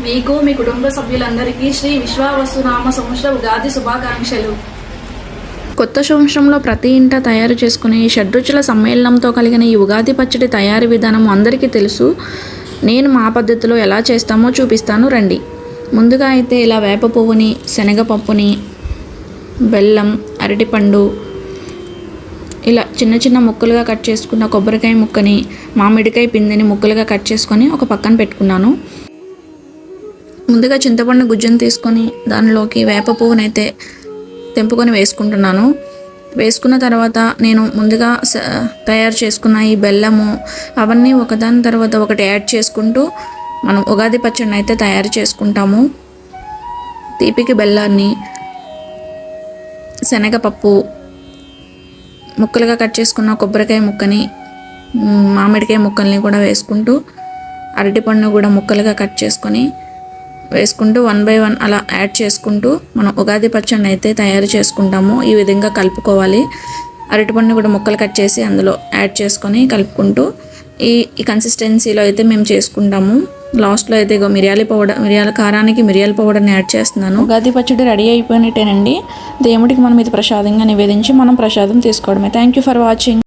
మీకు మీ కుటుంబ సభ్యులందరికీ శ్రీ విశ్వావసునామ సంవత్సర ఉగాది శుభాకాంక్షలు. కొత్త సంవత్సరంలో ప్రతి ఇంట తయారు చేసుకునే ఈ షడ్రుచుల సమ్మేళనంతో కలిగిన ఈ ఉగాది పచ్చడి తయారీ విధానం అందరికీ తెలుసు. నేను మా పద్ధతిలో ఎలా చేస్తామో చూపిస్తాను రండి. ముందుగా అయితే ఇలా వేప పువ్వుని, శనగపప్పుని, బెల్లం, అరటిపండు ఇలా చిన్న చిన్న ముక్కలుగా కట్ చేసుకున్న కొబ్బరికాయ ముక్కని, మామిడికాయ పిండిని ముక్కలుగా కట్ చేసుకొని ఒక పక్కన పెట్టుకున్నాను. ముందుగా చింతపండు గుజ్జును తీసుకొని దానిలోకి వేప పువ్వునైతే తెంపుకొని వేసుకుంటున్నాను. వేసుకున్న తర్వాత నేను ముందుగా తయారు చేసుకున్న ఈ బెల్లము అవన్నీ ఒకదాని తర్వాత ఒకటి యాడ్ చేసుకుంటూ మనం ఉగాది పచ్చడిని అయితే తయారు చేసుకుంటాము. తీపికి బెల్లాన్ని, శనగపప్పు, ముక్కలుగా కట్ చేసుకున్న కొబ్బరికాయ ముక్కని, మామిడికాయ ముక్కల్ని కూడా వేసుకుంటూ అరటిపండు కూడా ముక్కలుగా కట్ చేసుకొని వేసుకుంటూ 1 by 1 అలా యాడ్ చేసుకుంటూ మనం ఉగాది పచ్చడిని అయితే తయారు చేసుకుంటాము. ఈ విధంగా కలుపుకోవాలి. అరటిపండు కూడా ముక్కలు కట్ చేసి అందులో యాడ్ చేసుకొని కలుపుకుంటూ ఈ కన్సిస్టెన్సీలో అయితే మేము చేసుకుంటాము. లాస్ట్లో అయితే మిరియాల కారానికి మిరియాల పౌడర్ని యాడ్ చేస్తున్నాను. ఉగాది పచ్చడి రెడీ అయిపోయినట్టేనండి. దేవుడికి మనం ఇది ప్రసాదంగా నివేదించి మనం ప్రసాదం తీసుకోవడమే. Thank you for watching.